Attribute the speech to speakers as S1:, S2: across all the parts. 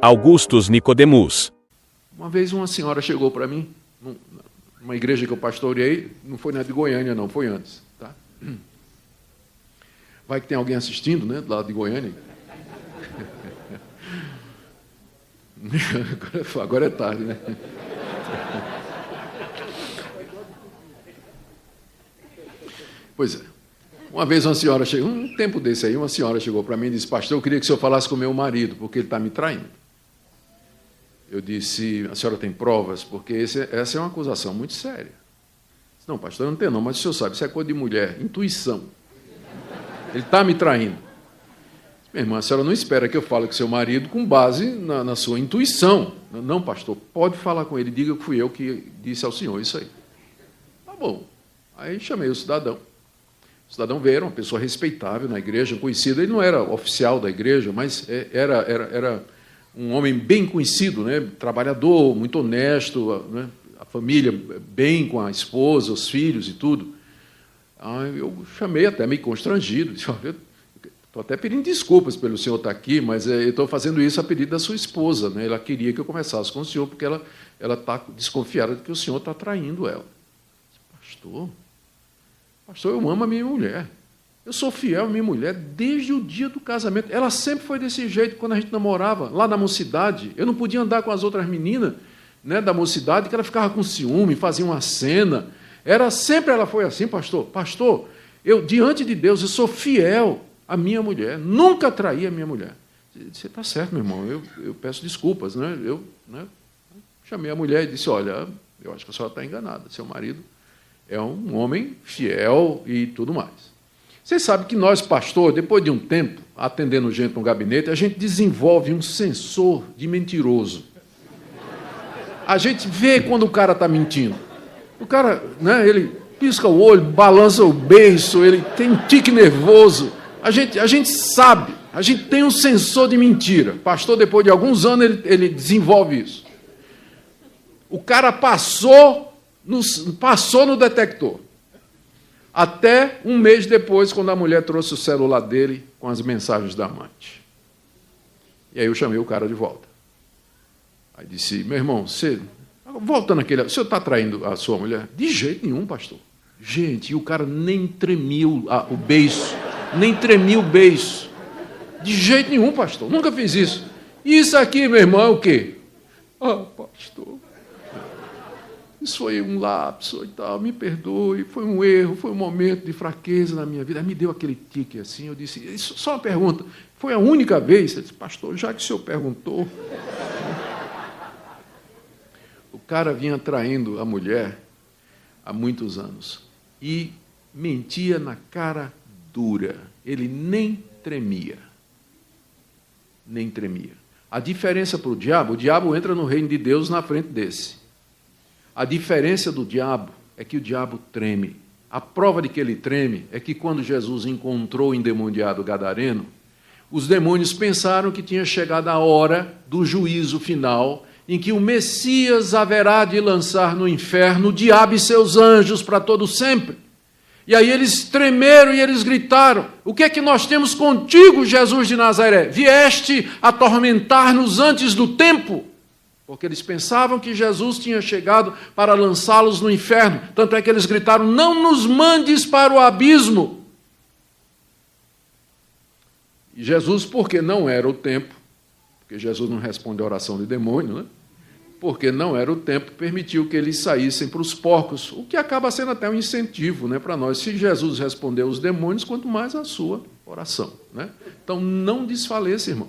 S1: Augustus Nicodemus.
S2: Uma vez uma senhora chegou para mim, numa igreja que eu pastoreei, não foi na de Goiânia não, foi antes. Tá? Vai que tem alguém assistindo, né, do lado de Goiânia. Agora é tarde, né? Pois é. Uma vez uma senhora chegou, um tempo desse aí, uma senhora chegou para mim e disse: pastor, eu queria que o senhor falasse com o meu marido, porque ele está me traindo. Eu disse: a senhora tem provas? Porque essa é uma acusação muito séria. Disse: não, pastor, eu não tenho não, mas o senhor sabe, isso é coisa de mulher, intuição. Ele está me traindo. Minha irmã, a senhora não espera que eu fale com seu marido com base na sua intuição. Não, pastor, pode falar com ele, diga que fui eu que disse ao senhor isso aí. Tá bom. Aí chamei o cidadão. O cidadão veio, era uma pessoa respeitável na igreja, conhecido. Ele não era oficial da igreja, mas era um homem bem conhecido, né? Trabalhador, muito honesto, né? A família bem com a esposa, os filhos e tudo. Aí eu chamei, até meio constrangido, disse: olha, estou até pedindo desculpas pelo senhor estar aqui, mas eu estou fazendo isso a pedido da sua esposa, né? Ela queria que eu conversasse com o senhor, porque ela está desconfiada de que o senhor está traindo ela. Pastor, eu amo a minha mulher. Eu sou fiel à minha mulher desde o dia do casamento. Ela sempre foi desse jeito quando a gente namorava, lá na mocidade. Eu não podia andar com as outras meninas, né, da mocidade, que ela ficava com ciúme, fazia uma cena. Sempre ela foi assim, pastor. Pastor, eu, diante de Deus, eu sou fiel à minha mulher. Nunca traí a minha mulher. Você está certo, meu irmão, eu peço desculpas. Né? Eu chamei a mulher e disse: olha, eu acho que a senhora está enganada. Seu marido é um homem fiel e tudo mais. Vocês sabem que nós, pastor, depois de um tempo, atendendo gente no gabinete, a gente desenvolve um sensor de mentiroso. A gente vê quando o cara está mentindo. O cara, né, ele pisca o olho, balança o beiço, ele tem um tique nervoso. A gente sabe, a gente tem um sensor de mentira. Pastor, depois de alguns anos, ele desenvolve isso. O cara passou no detector. Até um mês depois, quando a mulher trouxe o celular dele com as mensagens da amante. E aí eu chamei o cara de volta. Aí disse: meu irmão, voltando àquele, o senhor está traindo a sua mulher? De jeito nenhum, pastor. Gente, e o cara nem tremiu o beiço. Nem tremia o beiço. De jeito nenhum, pastor. Nunca fiz isso. Isso aqui, meu irmão, é o quê? Pastor, isso foi um lapso e tal, me perdoe, foi um erro, foi um momento de fraqueza na minha vida. Aí me deu aquele tique assim, eu disse: só uma pergunta, foi a única vez? Ele disse: pastor, já que o senhor perguntou. O cara vinha traindo a mulher há muitos anos e mentia na cara dura. Ele nem tremia. Nem tremia. A diferença para o diabo entra no reino de Deus na frente desse. A diferença do diabo é que o diabo treme. A prova de que ele treme é que quando Jesus encontrou o endemoniado gadareno, os demônios pensaram que tinha chegado a hora do juízo final, em que o Messias haverá de lançar no inferno o diabo e seus anjos para todo sempre. E aí eles tremeram e eles gritaram: o que é que nós temos contigo, Jesus de Nazaré? Vieste atormentar-nos antes do tempo? Porque eles pensavam que Jesus tinha chegado para lançá-los no inferno. Tanto é que eles gritaram: não nos mandes para o abismo. E Jesus, porque não era o tempo, porque Jesus não responde a oração de demônio, né? Porque não era o tempo, permitiu que eles saíssem para os porcos, o que acaba sendo até um incentivo, né, para nós. Se Jesus respondeu aos demônios, quanto mais a sua oração. Né? Então, não desfaleça, irmão.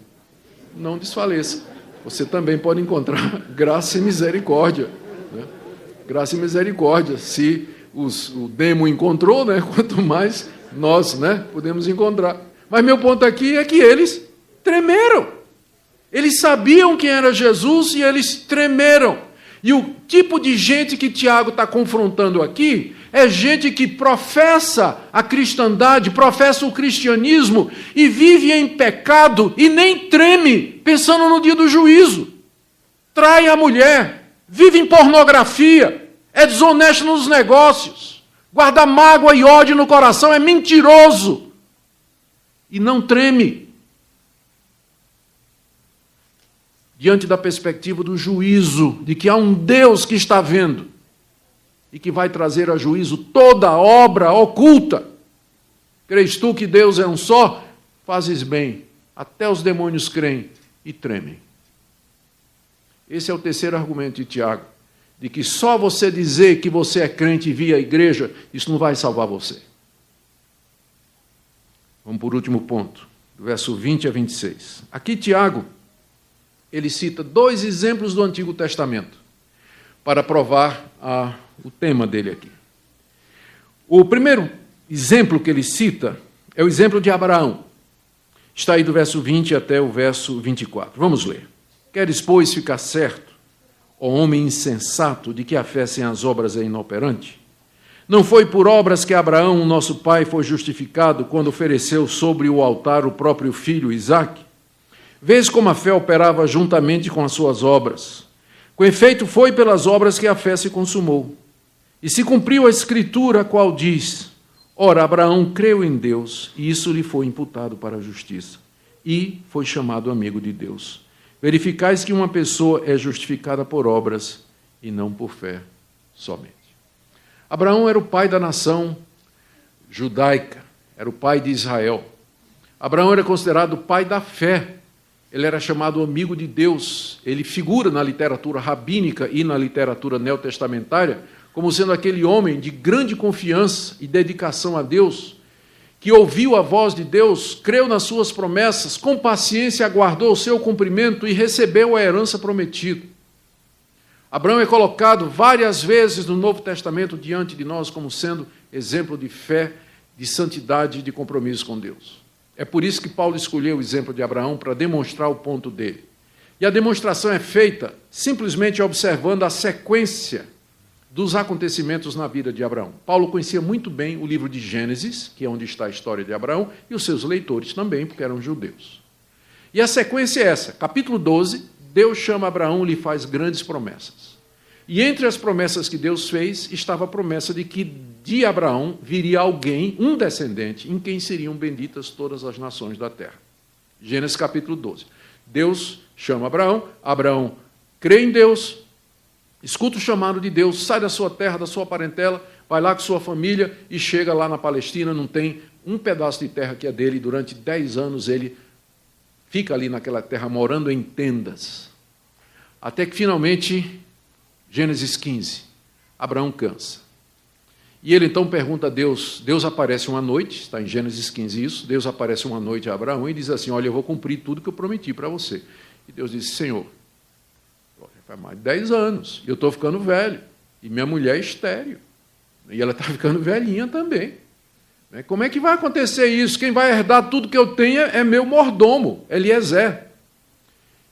S2: Não desfaleça. Você também pode encontrar graça e misericórdia. Né? Graça e misericórdia. Se o demo encontrou, né, quanto mais nós, né, podemos encontrar. Mas meu ponto aqui é que eles tremeram. Eles sabiam quem era Jesus e eles tremeram. E o tipo de gente que Tiago está confrontando aqui é gente que professa a cristandade, professa o cristianismo e vive em pecado e nem treme, pensando no dia do juízo. Trai a mulher, vive em pornografia, é desonesto nos negócios, guarda mágoa e ódio no coração, é mentiroso e não treme. diante da perspectiva do juízo, de que há um Deus que está vendo e que vai trazer a juízo toda obra oculta. Crês tu que Deus é um só? Fazes bem. Até os demônios creem e tremem. Esse é o terceiro argumento de Tiago, de que só você dizer que você é crente e vir à igreja, isso não vai salvar você. Vamos por último ponto, do verso 20 a 26. Aqui Tiago, ele cita 2 exemplos do Antigo Testamento para provar o tema dele aqui. O primeiro exemplo que ele cita é o exemplo de Abraão. Está aí do verso 20 até o verso 24. Vamos ler. Queres, pois, ficar certo, ó homem insensato, de que a fé sem as obras é inoperante? Não foi por obras que Abraão, nosso pai, foi justificado quando ofereceu sobre o altar o próprio filho Isaque? Vês como a fé operava juntamente com as suas obras. Com efeito, foi pelas obras que a fé se consumou. E se cumpriu a Escritura, a qual diz: ora, Abraão creu em Deus, e isso lhe foi imputado para a justiça, e foi chamado amigo de Deus. Verificais que uma pessoa é justificada por obras, e não por fé somente. Abraão era o pai da nação judaica, era o pai de Israel. Abraão era considerado o pai da fé. Ele era chamado amigo de Deus. Ele figura na literatura rabínica e na literatura neotestamentária como sendo aquele homem de grande confiança e dedicação a Deus, que ouviu a voz de Deus, creu nas suas promessas, com paciência aguardou o seu cumprimento e recebeu a herança prometida. Abraão é colocado várias vezes no Novo Testamento diante de nós como sendo exemplo de fé, de santidade e de compromisso com Deus. É por isso que Paulo escolheu o exemplo de Abraão para demonstrar o ponto dele. E a demonstração é feita simplesmente observando a sequência dos acontecimentos na vida de Abraão. Paulo conhecia muito bem o livro de Gênesis, que é onde está a história de Abraão, e os seus leitores também, porque eram judeus. E a sequência é essa. Capítulo 12, Deus chama Abraão e lhe faz grandes promessas. E entre as promessas que Deus fez, estava a promessa de que de Abraão viria alguém, um descendente, em quem seriam benditas todas as nações da terra. Gênesis capítulo 12. Deus chama Abraão, Abraão crê em Deus, escuta o chamado de Deus, sai da sua terra, da sua parentela, vai lá com sua família e chega lá na Palestina, não tem um pedaço de terra que é dele, e durante 10 anos ele fica ali naquela terra morando em tendas. Até que finalmente, Gênesis 15, Abraão cansa. E ele então pergunta a Deus, Deus aparece uma noite, está em Gênesis 15 isso, Deus aparece uma noite a Abraão e diz assim: olha, eu vou cumprir tudo que eu prometi para você. E Deus disse: Senhor, faz mais de 10 anos, e eu estou ficando velho, e minha mulher é estéril, e ela está ficando velhinha também. Como é que vai acontecer isso? Quem vai herdar tudo que eu tenho é meu mordomo, Eliezer.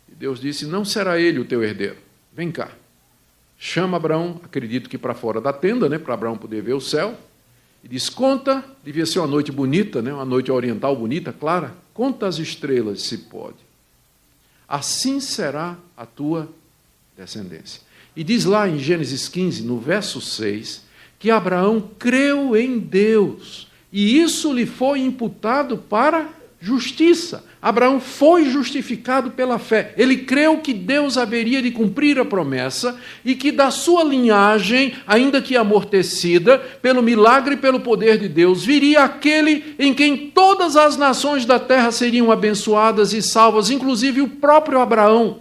S2: E Deus disse: não será ele o teu herdeiro, vem cá. Chama Abraão, acredito que para fora da tenda, para Abraão poder ver o céu, e diz: conta, devia ser uma noite bonita, uma noite oriental bonita, clara, conta as estrelas, se pode. Assim será a tua descendência. E diz lá em Gênesis 15, no verso 6, que Abraão creu em Deus, e isso lhe foi imputado para justiça. Abraão foi justificado pela fé. Ele creu que Deus haveria de cumprir a promessa e que da sua linhagem, ainda que amortecida, pelo milagre e pelo poder de Deus, viria aquele em quem todas as nações da terra seriam abençoadas e salvas, inclusive o próprio Abraão.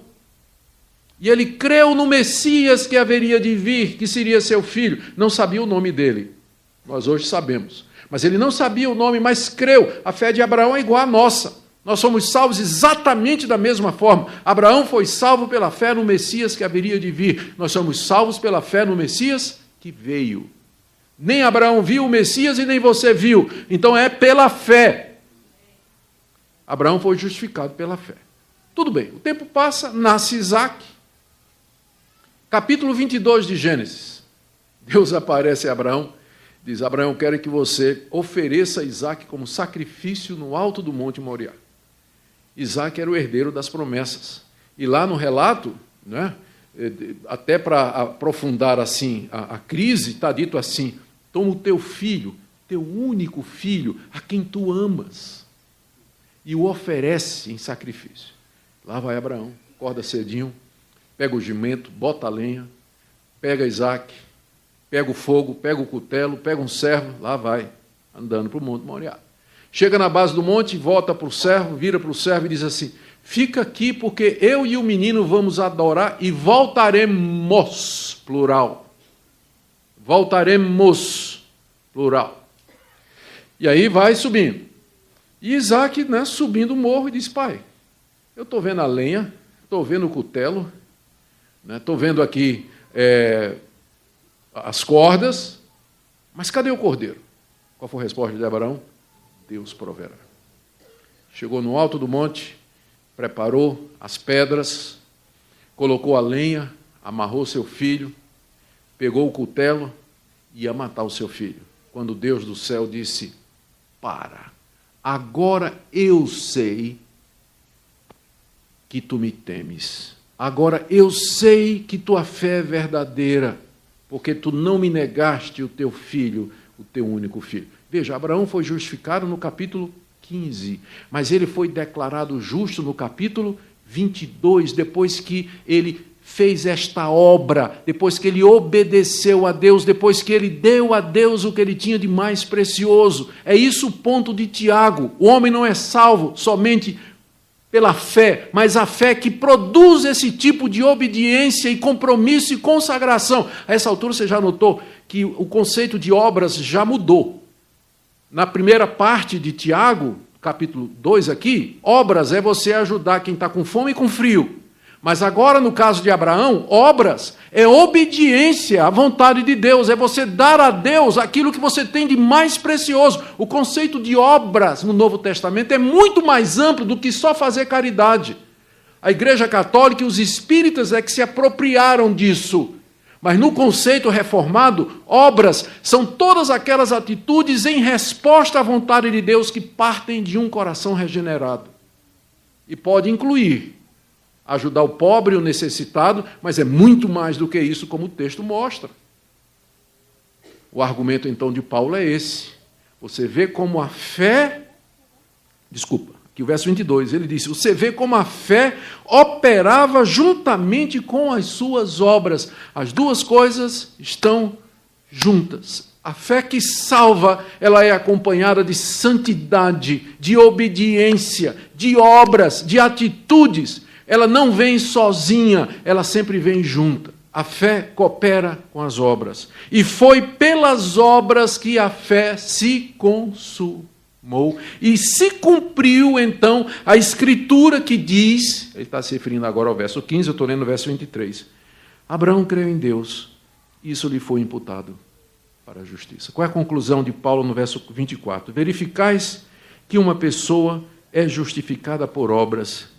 S2: E ele creu no Messias que haveria de vir, que seria seu filho. Não sabia o nome dele. Nós hoje sabemos. Mas ele não sabia o nome, mas creu. A fé de Abraão é igual à nossa. Nós somos salvos exatamente da mesma forma. Abraão foi salvo pela fé no Messias que haveria de vir. Nós somos salvos pela fé no Messias que veio. Nem Abraão viu o Messias e nem você viu. Então é pela fé. Abraão foi justificado pela fé. Tudo bem, o tempo passa, nasce Isaque. Capítulo 22 de Gênesis. Deus aparece a Abraão, diz: Abraão, eu quero que você ofereça Isaque como sacrifício no alto do Monte Moriá. Isaque era o herdeiro das promessas. E lá no relato, até para aprofundar assim a crise, está dito assim: toma o teu filho, teu único filho, a quem tu amas, e o oferece em sacrifício. Lá vai Abraão, acorda cedinho, pega o jumento, bota a lenha, pega Isaac, pega o fogo, pega o cutelo, pega um servo, lá vai, andando para o Monte Moriá. Chega na base do monte, volta para o servo, vira para o servo e diz assim: fica aqui porque eu e o menino vamos adorar e voltaremos, plural. Voltaremos, plural. E aí vai subindo. E Isaac, né, subindo o morro, e diz: pai, eu estou vendo a lenha, estou vendo o cutelo, estou vendo aqui as cordas, mas cadê o cordeiro? Qual foi a resposta de Abraão? Deus proverá. Chegou no alto do monte, preparou as pedras, colocou a lenha, amarrou seu filho, pegou o cutelo e ia matar o seu filho. Quando Deus do céu disse: para, agora eu sei que tu me temes. Agora eu sei que tua fé é verdadeira, porque tu não me negaste o teu filho, o teu único filho. Veja, Abraão foi justificado no capítulo 15, mas ele foi declarado justo no capítulo 22, depois que ele fez esta obra, depois que ele obedeceu a Deus, depois que ele deu a Deus o que ele tinha de mais precioso. É isso o ponto de Tiago. O homem não é salvo somente pela fé, mas a fé que produz esse tipo de obediência e compromisso e consagração. A essa altura você já notou que o conceito de obras já mudou. Na primeira parte de Tiago, capítulo 2 aqui, obras é você ajudar quem está com fome e com frio. Mas agora, no caso de Abraão, obras é obediência à vontade de Deus, é você dar a Deus aquilo que você tem de mais precioso. O conceito de obras no Novo Testamento é muito mais amplo do que só fazer caridade. A Igreja Católica e os espíritas é que se apropriaram disso. Mas no conceito reformado, obras são todas aquelas atitudes em resposta à vontade de Deus que partem de um coração regenerado. E pode incluir ajudar o pobre e o necessitado, mas é muito mais do que isso, como o texto mostra. O argumento, então, de Paulo é esse. Você vê como a fé... Desculpa, aqui o verso 22, ele disse: você vê como a fé operava juntamente com as suas obras. As duas coisas estão juntas. A fé que salva, ela é acompanhada de santidade, de obediência, de obras, de atitudes. Ela não vem sozinha, ela sempre vem junta. A fé coopera com as obras. E foi pelas obras que a fé se consumou. E se cumpriu, então, a escritura que diz, ele está se referindo agora ao verso 15, eu estou lendo o verso 23. Abraão creu em Deus, isso lhe foi imputado para a justiça. Qual é a conclusão de Paulo no verso 24? Verificais que uma pessoa é justificada por obras